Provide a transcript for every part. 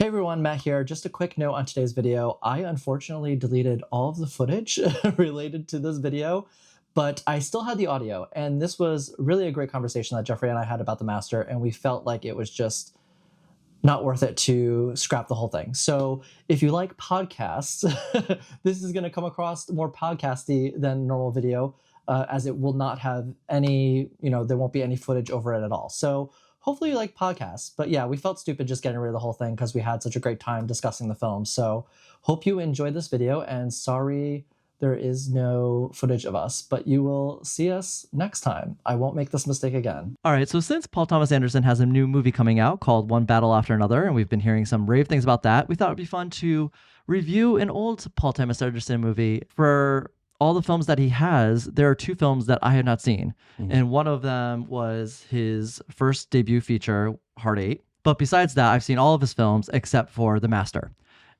everyone, Matt here. Just a quick note on today's video. I unfortunately deleted all of the footage related to this video, but I still had the audio. And this was really a great conversation that Jeffrey and I had about The Master, and we felt like it was just not worth it to scrap the whole thing. So if you like podcasts, this is going to come across more podcasty than normal video, as it will not have any, there won't be any footage over it at all. So hopefully you like podcasts. But yeah, we felt stupid just getting rid of the whole thing because we had such a great time discussing the film. So hope you enjoyed this video, and sorry there is no footage of us, but you will see us next time. I won't make this mistake again. All right, so since Paul Thomas Anderson has a new movie coming out called One Battle After Another, and we've been hearing some rave things about that, we thought it'd be fun to review an old Paul Thomas Anderson movie. For all the films that he has, there are two films that I had not seen. Mm-hmm. And one of them was his first debut feature, Hard Eight. But besides that, I've seen all of his films except for The Master.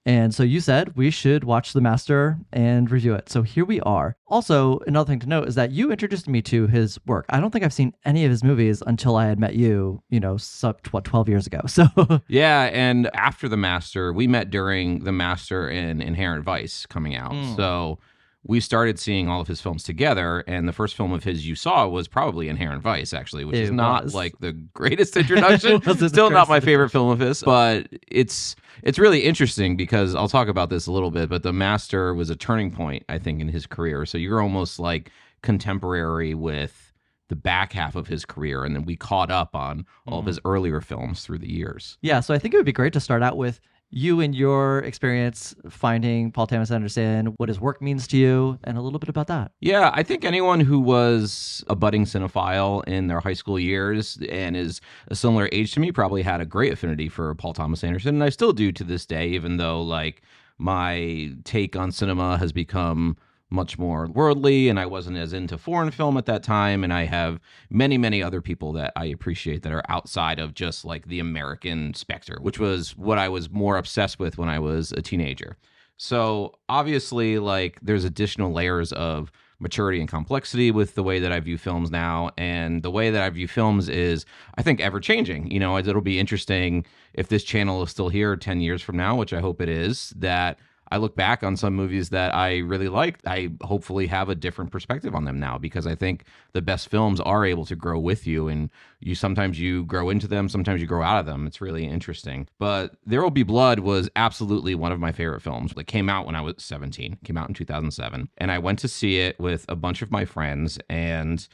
And so you said we should watch The Master and review it. So here we are. Also, another thing to note is that you introduced me to his work. I don't think I've seen any of his movies until I had met you, 12 years ago. So yeah, and after The Master, we met during The Master and Inherent Vice coming out. So we started seeing all of his films together, and the first film of his you saw was probably Inherent Vice, actually, which is not like the greatest introduction. Still not my favorite film of his, but it's really interesting because I'll talk about this a little bit, but The Master was a turning point, I think, in his career. So you're almost like contemporary with the back half of his career, and then we caught up on all of his earlier films through the years. Yeah, so I think it would be great to start out with you and your experience finding Paul Thomas Anderson, what his work means to you, and a little bit about that. Yeah, I think anyone who was a budding cinephile in their high school years and is a similar age to me probably had a great affinity for Paul Thomas Anderson, and I still do to this day, even though like my take on cinema has become much more worldly, and I wasn't as into foreign film at that time, and I have many, many other people that I appreciate that are outside of just like the American specter, which was what I was more obsessed with when I was a teenager. So obviously, like, there's additional layers of maturity and complexity with the way that I view films now, and the way that I view films is, I think, ever-changing. It'll be interesting if this channel is still here 10 years from now, which I hope it is, that I look back on some movies that I really liked. I hopefully have a different perspective on them now, because I think the best films are able to grow with you, and sometimes you grow into them, sometimes you grow out of them. It's really interesting. But There Will Be Blood was absolutely one of my favorite films. It came out when I was 17, came out in 2007, and I went to see it with a bunch of my friends, and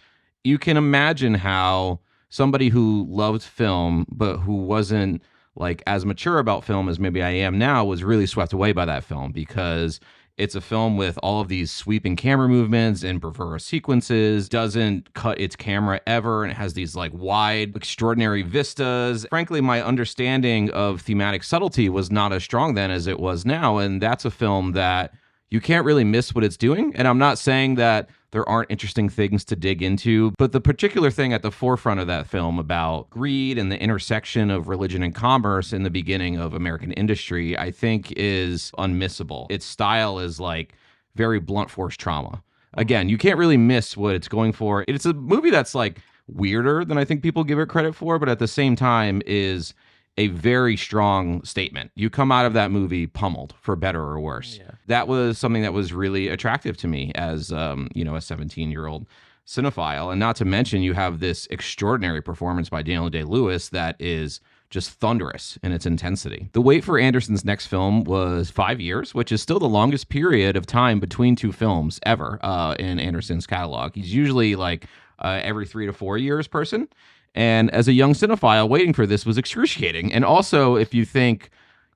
you can imagine how somebody who loved film but who wasn't like as mature about film as maybe I am now was really swept away by that film, because it's a film with all of these sweeping camera movements and bravura sequences, doesn't cut its camera ever, and it has these like wide, extraordinary vistas. Frankly, my understanding of thematic subtlety was not as strong then as it was now, and that's a film that you can't really miss what it's doing. And I'm not saying that there aren't interesting things to dig into, but the particular thing at the forefront of that film about greed and the intersection of religion and commerce in the beginning of American industry, I think is unmissable. Its style is like very blunt force trauma. Again, you can't really miss what it's going for. It's a movie that's like weirder than I think people give it credit for, but at the same time is a very strong statement. You come out of that movie pummeled, for better or worse. Yeah. That was something that was really attractive to me as, a 17-year-old cinephile. And not to mention, you have this extraordinary performance by Daniel Day-Lewis that is just thunderous in its intensity. The wait for Anderson's next film was 5 years, which is still the longest period of time between two films ever in Anderson's catalog. He's usually like every 3 to 4 years person. And as a young cinephile, waiting for this was excruciating. And also, if you think,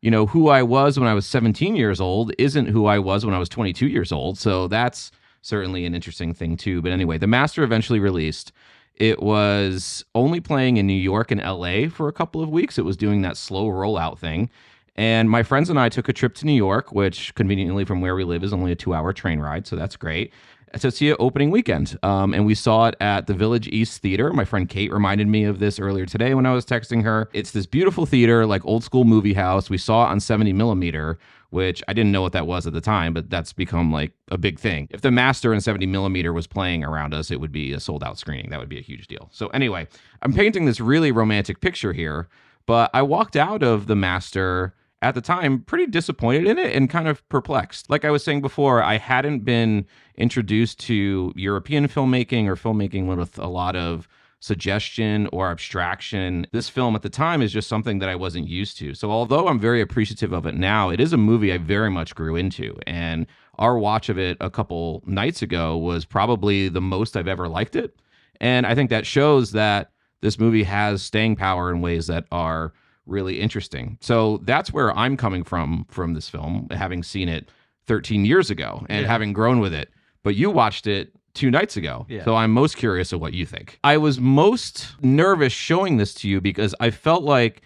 who I was when I was 17 years old isn't who I was when I was 22 years old. So that's certainly an interesting thing, too. But anyway, The Master eventually released. It was only playing in New York and LA for a couple of weeks. It was doing that slow rollout thing. And my friends and I took a trip to New York, which conveniently from where we live is only a 2-hour train ride. So that's great. To see it opening weekend. And we saw it at the Village East Theater. My friend Kate reminded me of this earlier today when I was texting her. It's this beautiful theater, like old school movie house. We saw it on 70 millimeter, which I didn't know what that was at the time, but that's become like a big thing. If The Master in 70 millimeter was playing around us, it would be a sold out screening. That would be a huge deal. So anyway, I'm painting this really romantic picture here, but I walked out of The Master at the time pretty disappointed in it and kind of perplexed. Like I was saying before, I hadn't been introduced to European filmmaking or filmmaking with a lot of suggestion or abstraction. This film at the time is just something that I wasn't used to. So although I'm very appreciative of it now, it is a movie I very much grew into. And our watch of it a couple nights ago was probably the most I've ever liked it. And I think that shows that this movie has staying power in ways that are really interesting. So that's where I'm coming from this film, having seen it 13 years ago and having grown with it. But you watched it 2 nights ago. Yeah. So I'm most curious of what you think. I was most nervous showing this to you because I felt like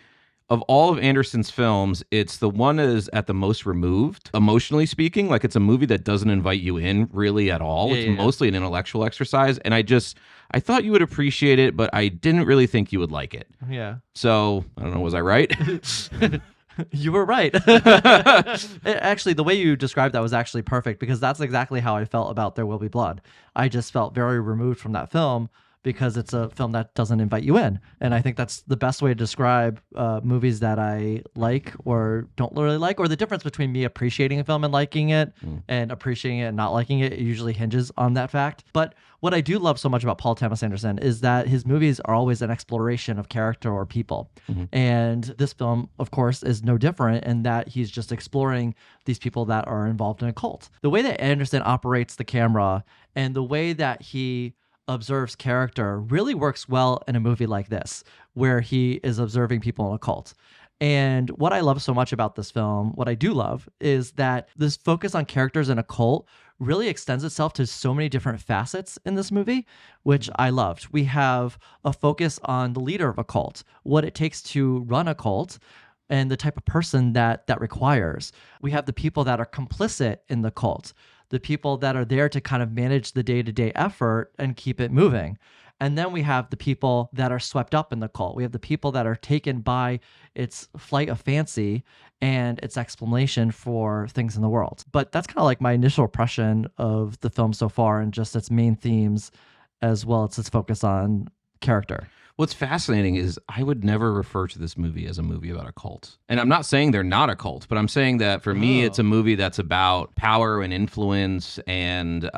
of all of Anderson's films, it's the one that is at the most removed, emotionally speaking. Like it's a movie that doesn't invite you in really at all. It's mostly an intellectual exercise. And I thought you would appreciate it, but I didn't really think you would like it. Yeah. So I don't know, was I right? You were right. Actually, the way you described that was actually perfect because that's exactly how I felt about There Will Be Blood. I just felt very removed from that film because it's a film that doesn't invite you in. And I think that's the best way to describe movies that I like or don't really like, or the difference between me appreciating a film and liking it and appreciating it and not liking it. It usually hinges on that fact. But what I do love so much about Paul Thomas Anderson is that his movies are always an exploration of character or people. And this film, of course, is no different in that he's just exploring these people that are involved in a cult. The way that Anderson operates the camera and the way that he observes character really works well in a movie like this, where he is observing people in a cult. And what I love so much about this film, what I do love, is that this focus on characters in a cult really extends itself to so many different facets in this movie, which I loved. We have a focus on the leader of a cult, what it takes to run a cult, and the type of person that requires. We have the people that are complicit in the cult, the people that are there to kind of manage the day-to-day effort and keep it moving. And then we have the people that are swept up in the cult. We have the people that are taken by its flight of fancy and its explanation for things in the world. But that's kind of like my initial impression of the film so far and just its main themes as well as its focus on character. What's fascinating is I would never refer to this movie as a movie about a cult. And I'm not saying they're not a cult, but I'm saying that for me, it's a movie that's about power and influence and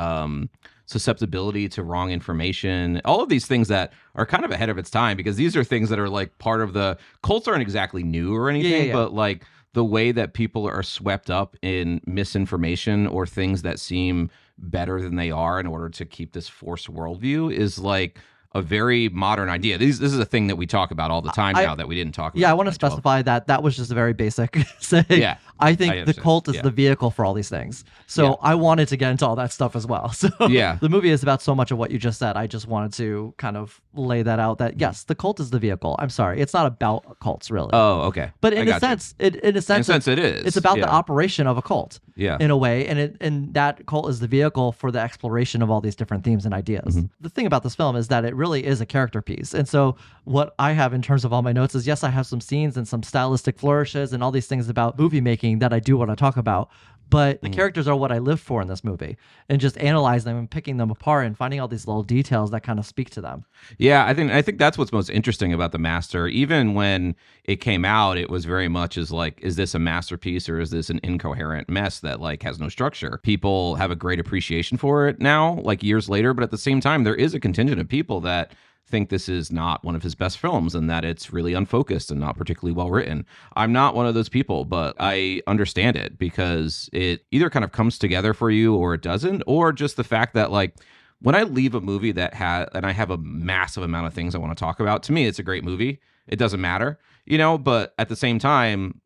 susceptibility to wrong information. All of these things that are kind of ahead of its time, because these are things that are like part of the cults aren't exactly new or anything, but like the way that people are swept up in misinformation or things that seem better than they are in order to keep this forced worldview is like a very modern idea. This is a thing that we talk about all the time now that we didn't talk about. Yeah, I want to specify that was just a very basic saying. Yeah, I think the cult is the vehicle for all these things. So I wanted to get into all that stuff as well. So the movie is about so much of what you just said. I just wanted to kind of lay that out that yes, the cult is the vehicle. I'm sorry. It's not about cults really. Oh, okay. But in a sense, it is. It's about the operation of a cult. Yeah. In a way. And that cult is the vehicle for the exploration of all these different themes and ideas. The thing about this film is that it really is a character piece. And so what I have in terms of all my notes is, yes, I have some scenes and some stylistic flourishes and all these things about movie making that I do want to talk about. But the characters are what I live for in this movie, and just analyze them and picking them apart and finding all these little details that kind of speak to them. Yeah, I think that's what's most interesting about The Master. Even when it came out, it was very much as like, is this a masterpiece or is this an incoherent mess that like has no structure? People have a great appreciation for it now, like years later, but at the same time, there is a contingent of people that think this is not one of his best films and that it's really unfocused and not particularly well written. I'm not one of those people, but I understand it because it either kind of comes together for you or it doesn't, or just the fact that like when I leave a movie that and I have a massive amount of things I want to talk about, to me, it's a great movie. It doesn't matter, but at the same time,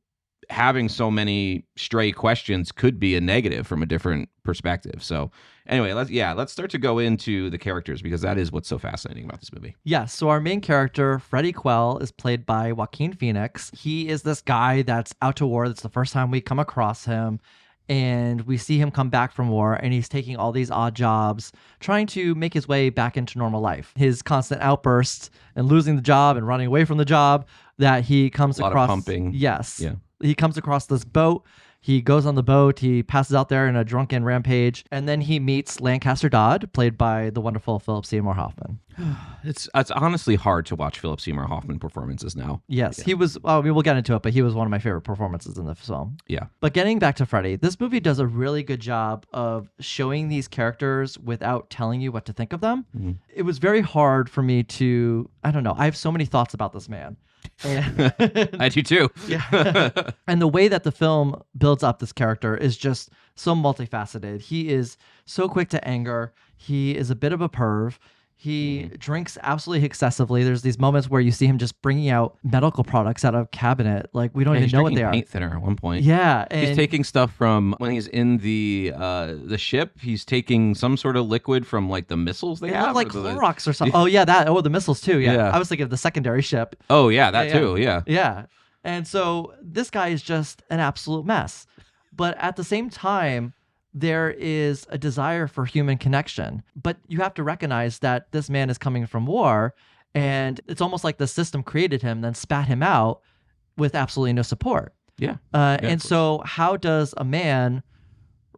having so many stray questions could be a negative from a different perspective. So anyway, let's start to go into the characters because that is what's so fascinating about this movie. Yeah, so our main character, Freddie Quell, is played by Joaquin Phoenix. He is this guy that's out to war. That's the first time we come across him. And we see him come back from war, and he's taking all these odd jobs, trying to make his way back into normal life. His constant outbursts and losing the job and running away from the job that he comes across. A lot of pumping. Yes. Yeah. He comes across this boat. He goes on the boat. He passes out there in a drunken rampage. And then he meets Lancaster Dodd, played by the wonderful Philip Seymour Hoffman. It's honestly hard to watch Philip Seymour Hoffman performances now. Yes, he was. Well, we will get into it, but he was one of my favorite performances in the film. Yeah. But getting back to Freddie, this movie does a really good job of showing these characters without telling you what to think of them. Mm-hmm. It was very hard for me to, I don't know, I have so many thoughts about this man. And, I do too. yeah. And the way that the film builds up this character is just so multifaceted. He is so quick to anger. He is a bit of a perv. He drinks absolutely excessively. There's these moments where you see him just bringing out medical products out of a cabinet. Like, we don't even know what they are. Paint thinner at one point. Yeah. He's taking stuff from when he's in the ship. He's taking some sort of liquid from like the missiles they have. Like Clorox or something. Oh, yeah, that. Oh, the missiles too. Yeah. Yeah. I was thinking of the secondary ship. Oh, yeah, that too. Yeah. Yeah. And so this guy is just an absolute mess. But at the same time, there is a desire for human connection. But you have to recognize that this man is coming from war, and it's almost like the system created him, then spat him out with absolutely no support. Yeah. And so how does a man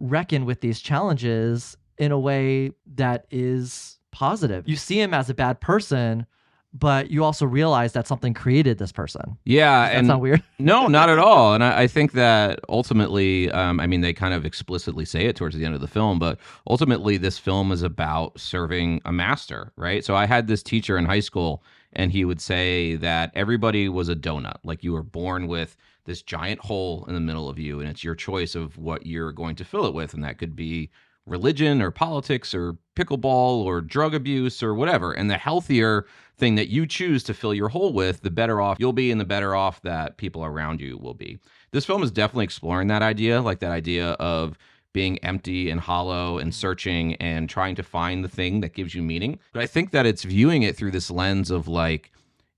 reckon with these challenges in a way that is positive? You see him as a bad person, but you also realize that something created this person. Yeah. That's not weird. No, not at all. And I think that ultimately, I mean, they kind of explicitly say it towards the end of the film, but ultimately this film is about serving a master, right? So I had this teacher in high school, and he would say that everybody was a donut. Like, you were born with this giant hole in the middle of you, and it's your choice of what you're going to fill it with. And that could be religion or politics or pickleball or drug abuse or whatever. And the healthier thing that you choose to fill your hole with, the better off you'll be and the better off that people around you will be. This film is definitely exploring that idea, like that idea of being empty and hollow and searching and trying to find the thing that gives you meaning. But I think that it's viewing it through this lens of like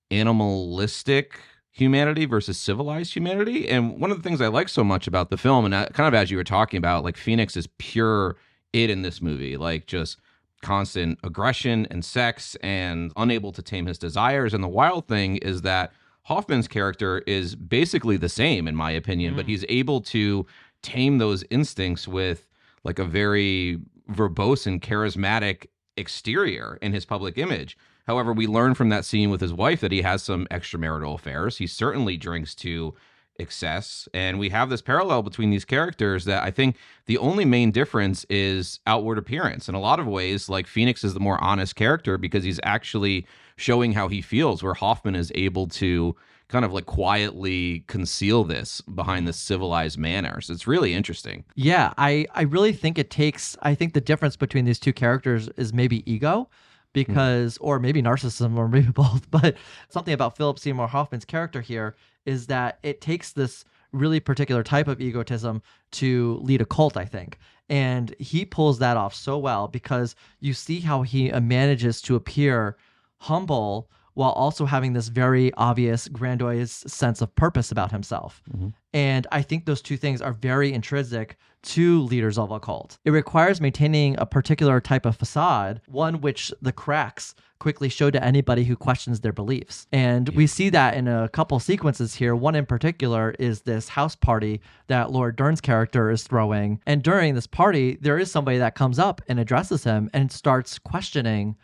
animalistic humanity versus civilized humanity. And one of the things I like so much about the film, and kind of as you were talking about, like, Phoenix is pure it in this movie, like just constant aggression and sex and unable to tame his desires. And the wild thing is that Hoffman's character is basically the same, in my opinion, but he's able to tame those instincts with like a very verbose and charismatic exterior in his public image. However, we learn from that scene with his wife that he has some extramarital affairs. He certainly drinks to excess. And we have this parallel between these characters that I think the only main difference is outward appearance. In a lot of ways, like, Phoenix is the more honest character because he's actually showing how he feels, where Hoffman is able to kind of like quietly conceal this behind this civilized manner. So it's really interesting. Yeah, I really think I think the difference between these two characters is maybe ego, because, or maybe narcissism, or maybe both, but something about Philip Seymour Hoffman's character here is that it takes this really particular type of egotism to lead a cult, I think. And he pulls that off so well because you see how he manages to appear humble while also having this very obvious, grandiose sense of purpose about himself. And I think those two things are very intrinsic to leaders of a cult. It requires maintaining a particular type of facade, one which the cracks quickly show to anybody who questions their beliefs. And we see that in a couple sequences here. One in particular is this house party that Laura Dern's character is throwing. And during this party, there is somebody that comes up and addresses him and starts questioning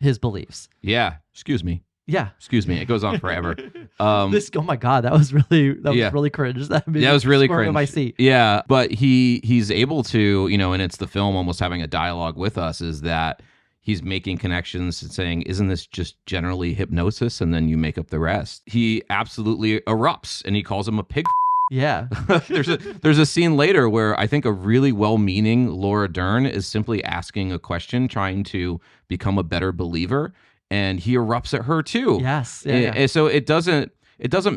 his beliefs. Yeah. Excuse me. Yeah. Excuse me. It goes on forever. Oh my God, that was really cringe. That was really cringe. In my seat. Yeah, but he's able to, and it's the film almost having a dialogue with us, is that he's making connections and saying, isn't this just generally hypnosis? And then you make up the rest. He absolutely erupts and he calls him a pig. Yeah. There's a scene later where I think a really well-meaning Laura Dern is simply asking a question, trying to become a better believer. And he erupts at her too. Yes. Yeah. And so it doesn't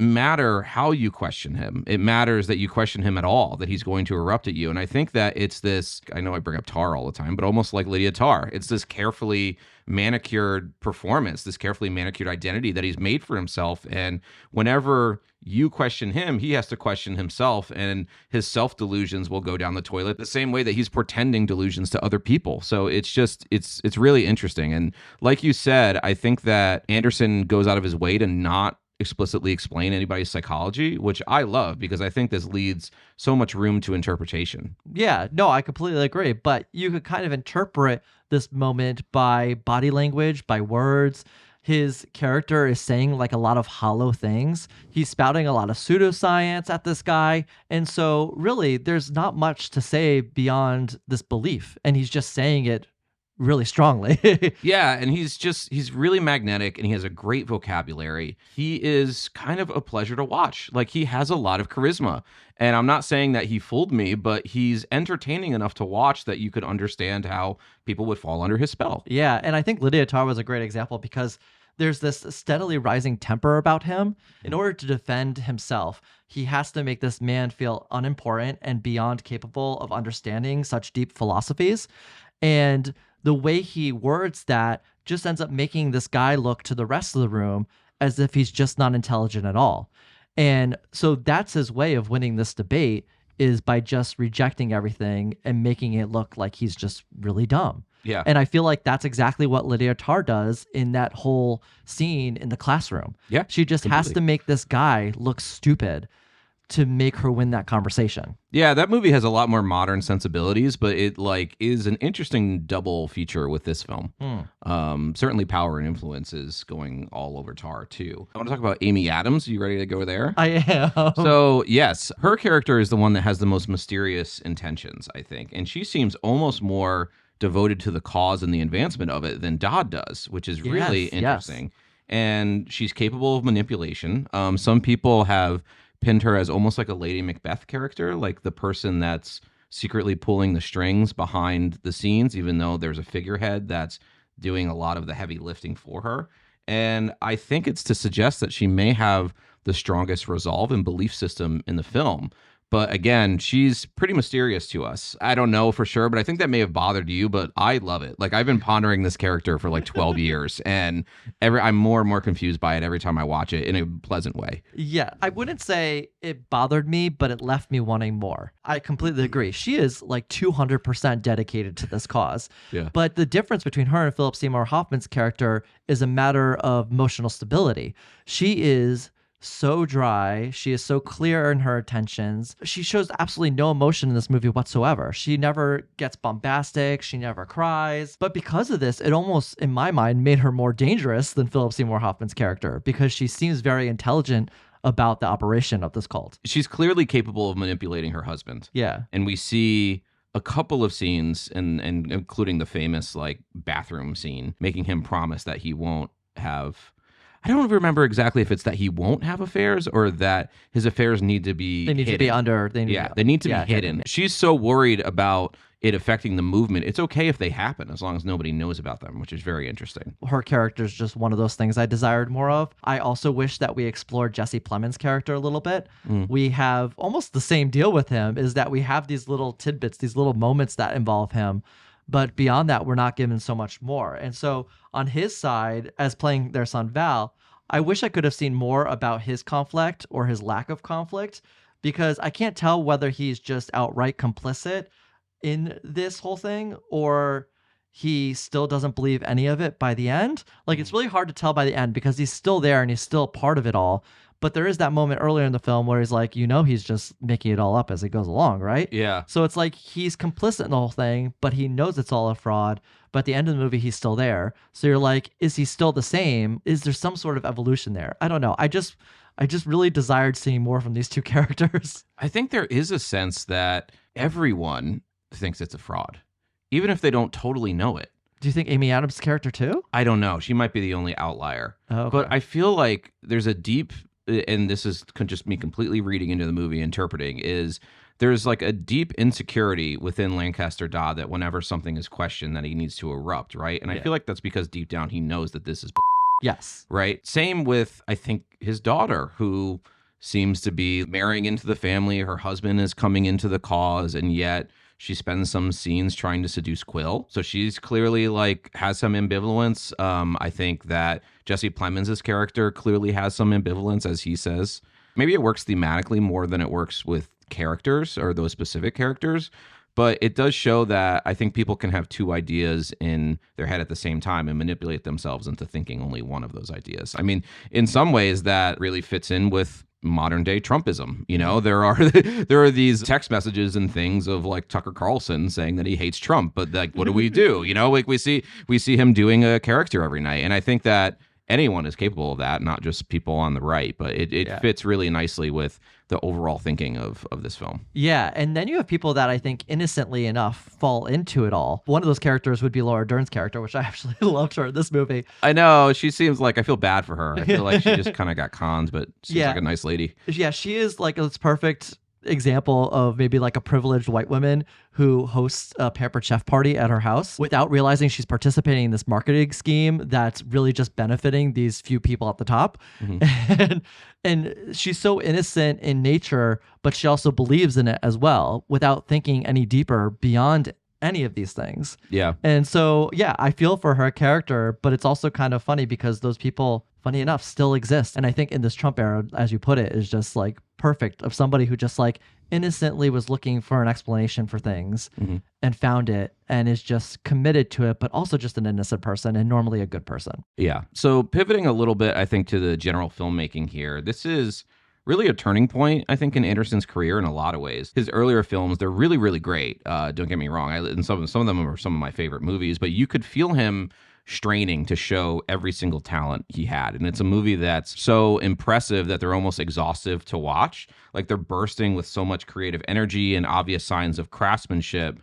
matter how you question him. It matters that you question him at all, that he's going to erupt at you. And I think that it's this, I know I bring up Tar all the time, but almost like Lydia Tarr, it's this carefully manicured performance, this carefully manicured identity that he's made for himself. And whenever you question him, he has to question himself, and his self-delusions will go down the toilet the same way that he's pretending delusions to other people. So it's just, it's really interesting. And like you said, I think that Anderson goes out of his way to not explicitly explain anybody's psychology, which I love because I think this leads so much room to interpretation. Yeah, no, I completely agree. But you could kind of interpret this moment by body language, by words. His character is saying like a lot of hollow things. He's spouting a lot of pseudoscience at this guy. And so, really, there's not much to say beyond this belief. And he's just saying it really strongly. Yeah, and he's really magnetic and he has a great vocabulary. He is kind of a pleasure to watch. Like, he has a lot of charisma. And I'm not saying that he fooled me, but he's entertaining enough to watch that you could understand how people would fall under his spell. Yeah, and I think Lydia Tarr was a great example because there's this steadily rising temper about him. In order to defend himself, he has to make this man feel unimportant and beyond capable of understanding such deep philosophies. And the way he words that just ends up making this guy look to the rest of the room as if he's just not intelligent at all. And so that's his way of winning this debate, is by just rejecting everything and making it look like he's just really dumb. Yeah. And I feel like that's exactly what Lydia Tarr does in that whole scene in the classroom. Yeah, She just has completely. to make this guy look stupid to make her win that conversation. Yeah, that movie has a lot more modern sensibilities, but it like is an interesting double feature with this film. Certainly Power and Influence is going all over Tar too. I want to talk about Amy Adams. You ready to go there? I am. So, yes, her character is the one that has the most mysterious intentions, I think. And she seems almost more devoted to the cause and the advancement of it than Dodd does, which is really Yes, yes. interesting. And she's capable of manipulation. Some people have pinned her as almost like a Lady Macbeth character, like the person that's secretly pulling the strings behind the scenes, even though there's a figurehead that's doing a lot of the heavy lifting for her. And I think it's to suggest that she may have the strongest resolve and belief system in the film. But again, she's pretty mysterious to us. I don't know for sure, but I think that may have bothered you, but I love it. Like, I've been pondering this character for like 12 years, and I'm more and more confused by it every time I watch it in a pleasant way. Yeah, I wouldn't say it bothered me, but it left me wanting more. I completely agree. She is like 200% dedicated to this cause. Yeah. But the difference between her and Philip Seymour Hoffman's character is a matter of emotional stability. She is so dry. She is so clear in her intentions. She shows absolutely no emotion in this movie whatsoever. She never gets bombastic. She never cries. But because of this, it almost, in my mind, made her more dangerous than Philip Seymour Hoffman's character, because she seems very intelligent about the operation of this cult. She's clearly capable of manipulating her husband. Yeah. And we see a couple of scenes, and including the famous like bathroom scene, making him promise that he won't have. I don't remember exactly if it's that he won't have affairs or that his affairs need to be They need hidden. to be under. They need to be hidden. She's so worried about it affecting the movement. It's okay if they happen as long as nobody knows about them, which is very interesting. Her character is just one of those things I desired more of. I also wish that we explored Jesse Plemons' character a little bit. We have almost the same deal with him, is that we have these little tidbits, these little moments that involve him. But beyond that, we're not given so much more. And so on his side, as playing their son Val, I wish I could have seen more about his conflict or his lack of conflict, because I can't tell whether he's just outright complicit in this whole thing or he still doesn't believe any of it by the end. Like, it's really hard to tell by the end because he's still there and he's still part of it all. But there is that moment earlier in the film where he's like, he's just making it all up as it goes along, right? Yeah. So it's like he's complicit in the whole thing, but he knows it's all a fraud. But at the end of the movie, he's still there. So you're like, is he still the same? Is there some sort of evolution there? I don't know. I just really desired seeing more from these two characters. I think there is a sense that everyone thinks it's a fraud, even if they don't totally know it. Do you think Amy Adams' character too? I don't know. She might be the only outlier. Oh, okay. But I feel like there's a deep, and this is just me completely reading into the movie, interpreting, is there's like a deep insecurity within Lancaster Dodd that whenever something is questioned that he needs to erupt, right? And I feel like that's because deep down he knows that this is Yes. right? Same with, I think, his daughter, who seems to be marrying into the family. Her husband is coming into the cause, and yet she spends some scenes trying to seduce Quill. So she's clearly like has some ambivalence. I think that Jesse Plemons' character clearly has some ambivalence, as he says. Maybe it works thematically more than it works with characters or those specific characters. But it does show that I think people can have two ideas in their head at the same time and manipulate themselves into thinking only one of those ideas. I mean, in some ways that really fits in with modern day Trumpism. You know, there are these text messages and things of like Tucker Carlson saying that he hates Trump, but like, what do we do? You know, like we see him doing a character every night. And I think that anyone is capable of that, not just people on the right, but it fits really nicely with the overall thinking of this film. Yeah, and then you have people that I think innocently enough fall into it all. One of those characters would be Laura Dern's character, which I actually loved her in this movie. I know, she seems like, I feel bad for her. I feel like she just kind of got conned, but seems like a nice lady. Yeah, she is like this perfect example of maybe like a privileged white woman who hosts a pampered chef party at her house without realizing she's participating in this marketing scheme that's really just benefiting these few people at the top. And she's so innocent in nature, but she also believes in it as well without thinking any deeper beyond any of these things. Yeah. And so, yeah, I feel for her character, but it's also kind of funny because those people, funny enough, still exist. And I think in this Trump era, as you put it, is just like perfect of somebody who just like innocently was looking for an explanation for things and found it and is just committed to it, but also just an innocent person and normally a good person. Yeah. So pivoting a little bit, I think, to the general filmmaking here, this is really a turning point, I think, in Anderson's career in a lot of ways. His earlier films, they're really, really great. Don't get me wrong. And some of them are some of my favorite movies, but you could feel him straining to show every single talent he had. And it's a movie that's so impressive that they're almost exhaustive to watch. Like, they're bursting with so much creative energy and obvious signs of craftsmanship.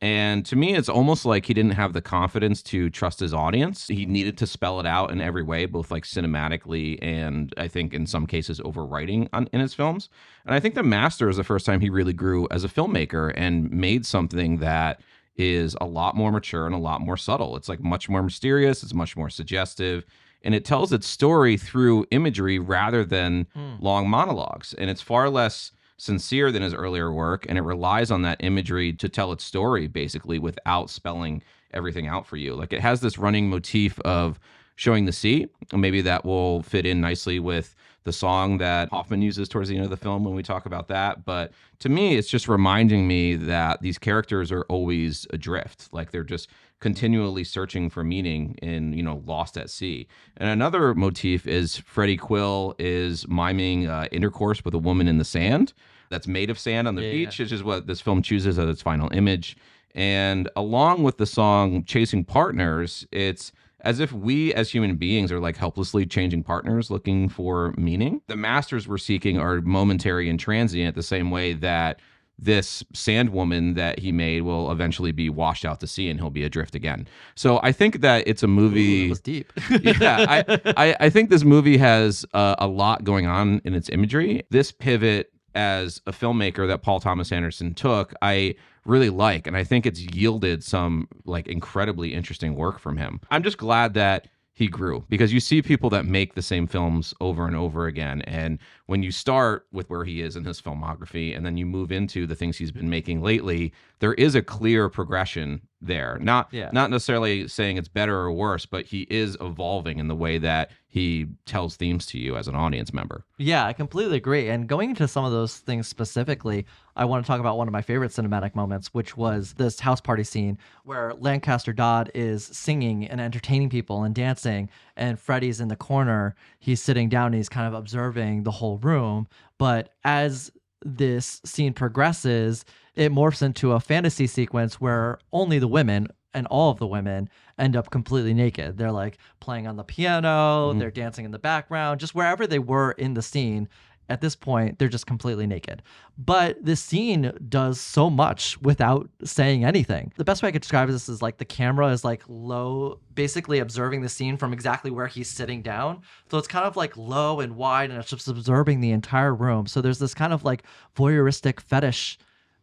And to me, it's almost like he didn't have the confidence to trust his audience. He needed to spell it out in every way, both like cinematically and I think in some cases overwriting in his films. And I think The Master is the first time he really grew as a filmmaker and made something that is a lot more mature and a lot more subtle. It's like much more mysterious. It's much more suggestive. And it tells its story through imagery rather than long monologues. And it's far less sincere than his earlier work, and it relies on that imagery to tell its story basically without spelling everything out for you. Like, it has this running motif of showing the sea, and maybe that will fit in nicely with the song that Hoffman uses towards the end of the film when we talk about that. But to me, it's just reminding me that these characters are always adrift. Like, they're just continually searching for meaning in, lost at sea. And another motif is Freddie Quell is miming intercourse with a woman in the sand that's made of sand on the beach, which is what this film chooses as its final image. And along with the song Chasing Partners, it's as if we as human beings are like helplessly changing partners looking for meaning. The masters we're seeking are momentary and transient, the same way that this sand woman that he made will eventually be washed out to sea and he'll be adrift again. So I think that it's a movie. That was deep. Yeah, I think this movie has a lot going on in its imagery. This pivot as a filmmaker that Paul Thomas Anderson took, I really like, and I think it's yielded some like incredibly interesting work from him. I'm just glad that he grew, because you see people that make the same films over and over again. And when you start with where he is in his filmography and then you move into the things he's been making lately, there is a clear progression there. Not necessarily saying it's better or worse, but he is evolving in the way that he tells themes to you as an audience member. Yeah, I completely agree. And going into some of those things specifically, I want to talk about one of my favorite cinematic moments, which was this house party scene where Lancaster Dodd is singing and entertaining people and dancing, and Freddie's in the corner. He's sitting down and he's kind of observing the whole room. But as this scene progresses, it morphs into a fantasy sequence where only the women and all of the women end up completely naked. They're like playing on the piano, they're dancing in the background, just wherever they were in the scene. At this point, they're just completely naked. But this scene does so much without saying anything. The best way I could describe this is like the camera is like low, basically observing the scene from exactly where he's sitting down. So it's kind of like low and wide, and it's just absorbing the entire room. So there's this kind of like voyeuristic fetish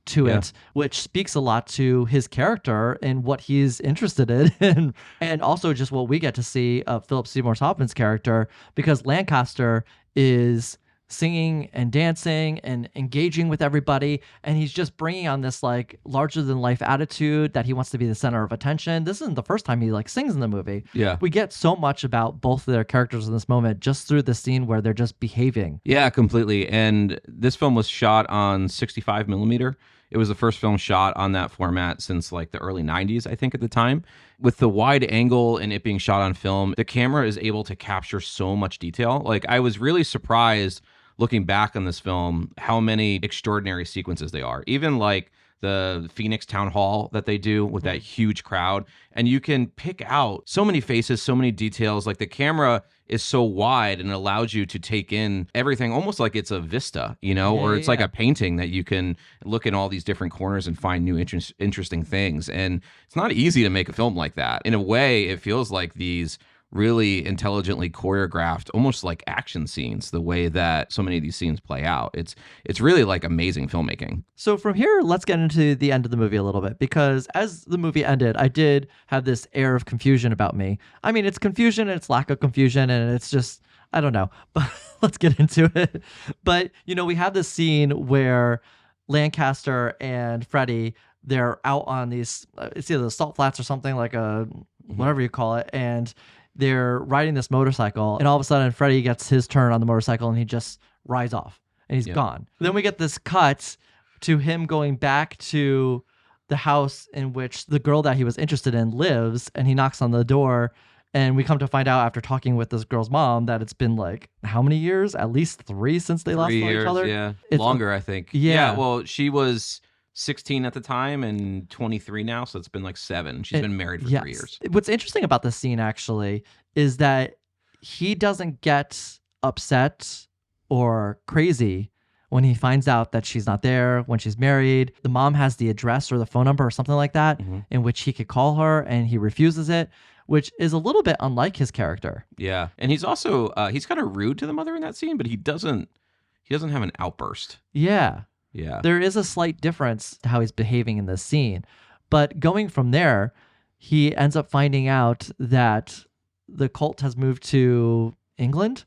to it, which speaks a lot to his character and what he's interested in, and also just what we get to see of Philip Seymour Hoffman's character, because Lancaster is singing and dancing and engaging with everybody, and he's just bringing on this like larger than life attitude that he wants to be the center of attention. This isn't the first time he like sings in the movie. We get so much about both of their characters in this moment just through the scene where they're just behaving. Yeah, completely. And this film was shot on 65 millimeter It was the first film shot on that format since like the early 90s, I think, at the time. With the wide angle and it being shot on film, the camera is able to capture so much detail. Like, I was really surprised looking back on this film how many extraordinary sequences they are. Even like the Phoenix town hall that they do with that huge crowd. And you can pick out so many faces, so many details. Like, the camera is so wide and allows you to take in everything almost like it's a vista, or it's like a painting that you can look in all these different corners and find new interesting things. And it's not easy to make a film like that. In a way, it feels like these really intelligently choreographed, almost like action scenes, the way that so many of these scenes play out. It's really like amazing filmmaking. So from here, let's get into the end of the movie a little bit, because as the movie ended, I did have this air of confusion about me. I mean, it's confusion and it's lack of confusion, and it's just, I don't know, but let's get into it. But, we have this scene where Lancaster and Freddie, they're out on these, it's either the salt flats or something, like a, whatever you call it, and they're riding this motorcycle, and all of a sudden Freddie gets his turn on the motorcycle and he just rides off and he's gone. Then we get this cut to him going back to the house in which the girl that he was interested in lives, and he knocks on the door, and we come to find out after talking with this girl's mom that it's been like how many years? At least 3 since they last saw each other. Yeah, it's longer, I think. Yeah. Well, she was 16 at the time and 23 now, so it's been like 7. She's been married for 3 years. What's interesting about this scene actually is that he doesn't get upset or crazy when he finds out that she's not there, when she's married. The mom has the address or the phone number or something like that in which he could call her, and he refuses it, which is a little bit unlike his character. Yeah, and he's also he's kind of rude to the mother in that scene, but he doesn't have an outburst. Yeah. Yeah. There is a slight difference to how he's behaving in this scene. But going from there, he ends up finding out that the cult has moved to England.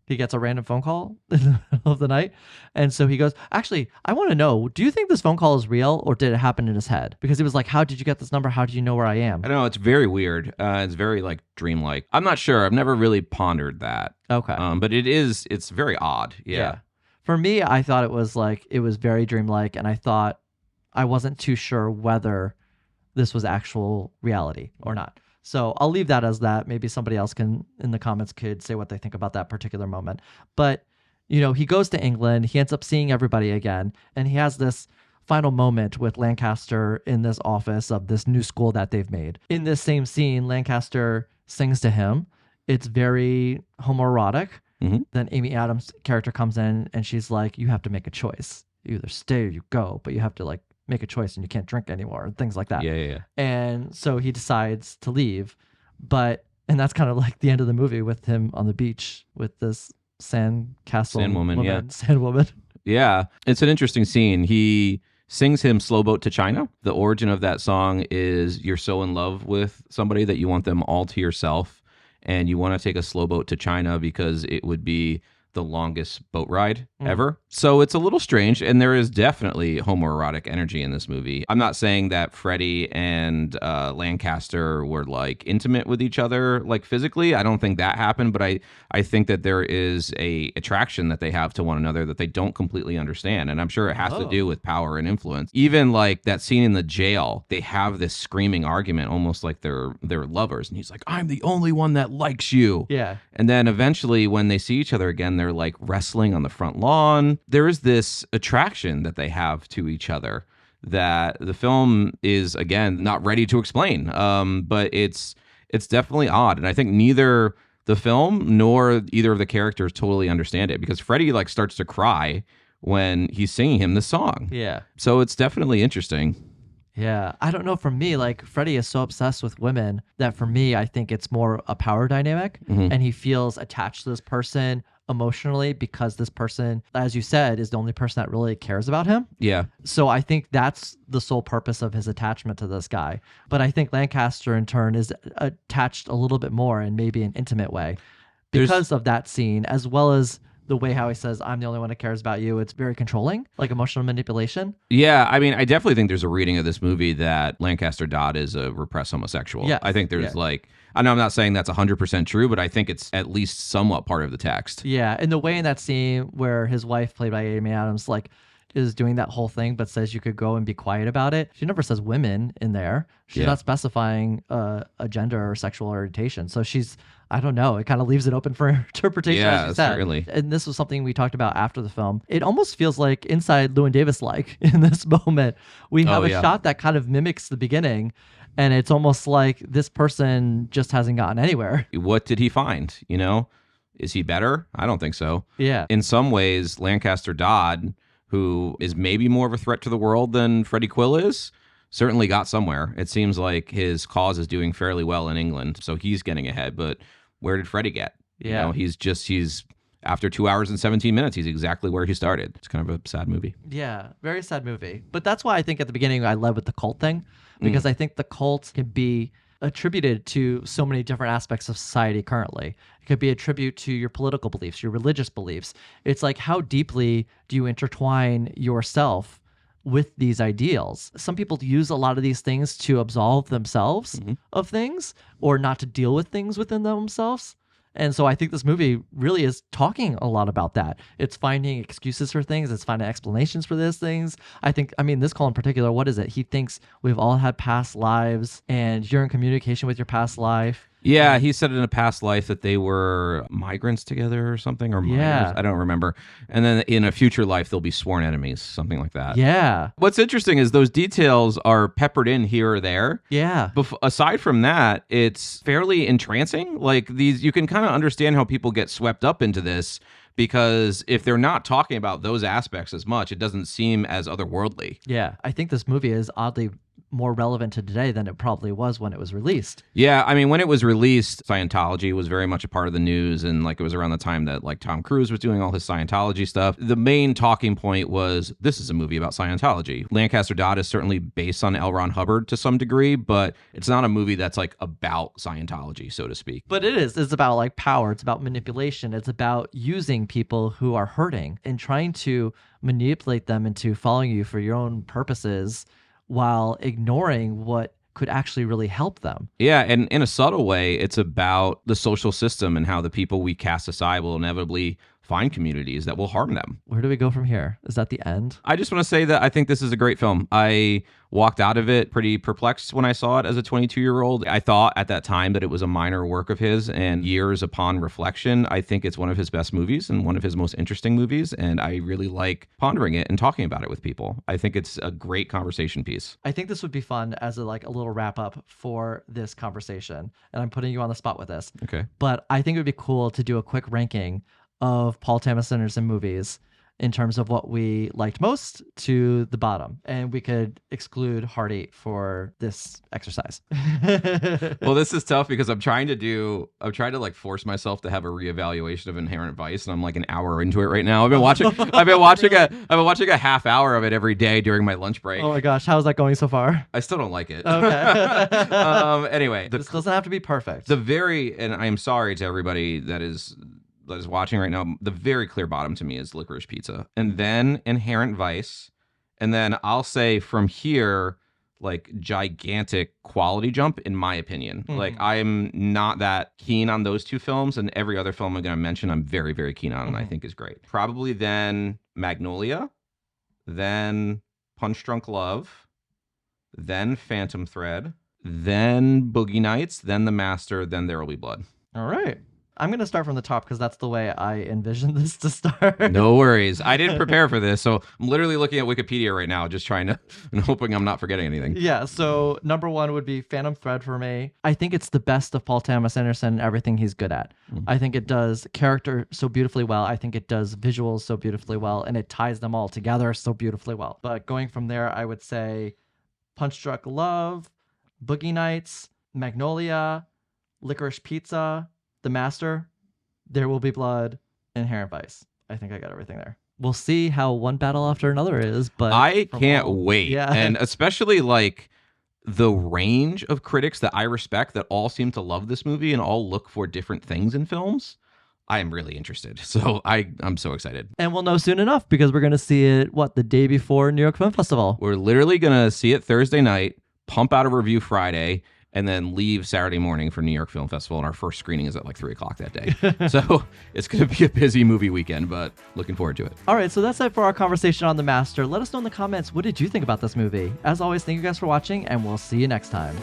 He gets a random phone call in the middle of the night. And so he goes, actually, I want to know, do you think this phone call is real, or did it happen in his head? Because he was like, how did you get this number? How do you know where I am? I don't know. It's very weird. It's very like dreamlike. I'm not sure. I've never really pondered that. Okay. But it's very odd. Yeah. For me, I thought it was very dreamlike, and I thought I wasn't too sure whether this was actual reality or not. So I'll leave that as that. Maybe somebody else can, in the comments, could say what they think about that particular moment. But, he goes to England, he ends up seeing everybody again, and he has this final moment with Lancaster in this office of this new school that they've made. In this same scene, Lancaster sings to him. It's very homoerotic. Then Amy Adams' character comes in and she's like, you have to make a choice. You either stay or you go, but you have to like make a choice and you can't drink anymore and things like that. Yeah. And so he decides to leave. And that's kind of like the end of the movie with him on the beach with this sand woman. Yeah. It's an interesting scene. He sings him Slow Boat to China. The origin of that song is you're so in love with somebody that you want them all to yourself, and you want to take a slow boat to China because it would be the longest boat ride ever. So it's a little strange, and there is definitely homoerotic energy in this movie. I'm not saying that Freddie and Lancaster were like intimate with each other, like physically. I don't think that happened, but I think that there is a attraction that they have to one another that they don't completely understand, and I'm sure it has to do with power and influence. Even like that scene in the jail, they have this screaming argument, almost like they're lovers, and he's like, "I'm the only one that likes you." Yeah. And then eventually, when they see each other again, they're like wrestling on the front lawn. There is this attraction that they have to each other that the film is, again, not ready to explain. But it's definitely odd. And I think neither the film nor either of the characters totally understand it, because Freddie like starts to cry when he's singing him this song. Yeah. So it's definitely interesting. Yeah. I don't know. For me, like Freddie is so obsessed with women that for me, I think it's more a power dynamic, and he feels attached to this person emotionally because this person, as you said, is the only person that really cares about him. Yeah. So I think that's the sole purpose of his attachment to this guy. But I think Lancaster in turn is attached a little bit more in maybe an intimate way because of that scene, as well as the way how he says, "I'm the only one that cares about you." It's very controlling, like emotional manipulation. Yeah, I mean, I definitely think there's a reading of this movie that Lancaster Dodd is a repressed homosexual. Yes. I think there's I know I'm not saying that's 100% true, but I think it's at least somewhat part of the text. Yeah, and the way in that scene where his wife, played by Amy Adams, like is doing that whole thing, but says you could go and be quiet about it. She never says women in there. She's not specifying a gender or sexual orientation. So I don't know. It kind of leaves it open for interpretation. Yeah, as you said. certainly. And this was something we talked about after the film. It almost feels like Inside Llewyn Davis-like in this moment. We have a shot that kind of mimics the beginning, and it's almost like this person just hasn't gotten anywhere. What did he find? You know, is he better? I don't think so. Yeah. In some ways, Lancaster Dodd, who is maybe more of a threat to the world than Freddie Quell is, certainly got somewhere. It seems like his cause is doing fairly well in England, so he's getting ahead. But where did Freddie get? Yeah. You know, he's after 2 hours and 17 minutes, he's exactly where he started. It's kind of a sad movie. Yeah, very sad movie. But that's why I think at the beginning I led with the cult thing, because I think the cult can be attributed to so many different aspects of society currently. It could be a tribute to your political beliefs, your religious beliefs. It's like, how deeply do you intertwine yourself with these ideals? Some people use a lot of these things to absolve themselves of things or not to deal with things within themselves. And so I think this movie really is talking a lot about that. It's finding excuses for things. It's finding explanations for these things. I mean, this call in particular, what is it? He thinks we've all had past lives and you're in communication with your past life. Yeah, he said in a past life that they were migrants together or something, or minors. I don't remember. And then in a future life, they'll be sworn enemies, something like that. Yeah. What's interesting is those details are peppered in here or there. Yeah. Aside from that, it's fairly entrancing. Like you can kind of understand how people get swept up into this, because if they're not talking about those aspects as much, it doesn't seem as otherworldly. Yeah. I think this movie is oddly more relevant to today than it probably was when it was released. Yeah, I mean, when it was released, Scientology was very much a part of the news, and like it was around the time that like Tom Cruise was doing all his Scientology stuff. The main talking point was, this is a movie about Scientology. Lancaster Dodd is certainly based on L. Ron Hubbard to some degree, but it's not a movie that's like about Scientology, so to speak. But it is. It's about like power. It's about manipulation. It's about using people who are hurting and trying to manipulate them into following you for your own purposes, while ignoring what could actually really help them. Yeah, and in a subtle way, it's about the social system and how the people we cast aside will inevitably find communities that will harm them. Where do we go from here? Is that the end? I just want to say that I think this is a great film. I walked out of it pretty perplexed when I saw it as a 22-year-old. I thought at that time that it was a minor work of his, and years upon reflection, I think it's one of his best movies and one of his most interesting movies, and I really like pondering it and talking about it with people. I think it's a great conversation piece. I think this would be fun as a little wrap up for this conversation, and I'm putting you on the spot with this. Okay. But I think it would be cool to do a quick ranking of Paul Thomas Anderson movies in terms of what we liked most to the bottom. And we could exclude Hardy for this exercise. Well, this is tough because I'm trying to like force myself to have a reevaluation of Inherent Vice, and I'm like an hour into it right now. I've been watching a half hour of it every day during my lunch break. Oh my gosh, how's that going so far? I still don't like it. Okay. Anyway, this doesn't have to be perfect. And I am sorry to everybody that is watching right now, the very clear bottom to me is Licorice Pizza, and then Inherent Vice, and then I'll say from here, like, gigantic quality jump in my opinion. Like, I'm not that keen on those two films, and every other film I'm going to mention I'm very, very keen on and I think is great. Probably then Magnolia, then Punch Drunk Love, then Phantom Thread, then Boogie Nights, then The Master, then There Will Be Blood. All right. I'm going to start from the top because that's the way I envisioned this to start. No worries. I didn't prepare for this, so I'm literally looking at Wikipedia right now, just trying to, and hoping I'm not forgetting anything. Yeah, so number one would be Phantom Thread for me. I think it's the best of Paul Thomas Anderson and everything he's good at. I think it does character so beautifully well. I think it does visuals so beautifully well, and it ties them all together so beautifully well. But going from there, I would say Punch Drunk Love, Boogie Nights, Magnolia, Licorice Pizza, The Master, There Will Be Blood, Inherent Vice. I think I got everything there. We'll see how one battle after another is, but I can't wait. Yeah. And especially like the range of critics that I respect that all seem to love this movie and all look for different things in films. I am really interested. So I'm so excited. And we'll know soon enough because we're going to see it, the day before New York Film Festival. We're literally going to see it Thursday night, pump out a review Friday, and then leave Saturday morning for New York Film Festival. And our first screening is at like 3 o'clock that day. So it's going to be a busy movie weekend, but looking forward to it. All right, so that's it for our conversation on The Master. Let us know in the comments, what did you think about this movie? As always, thank you guys for watching, and we'll see you next time.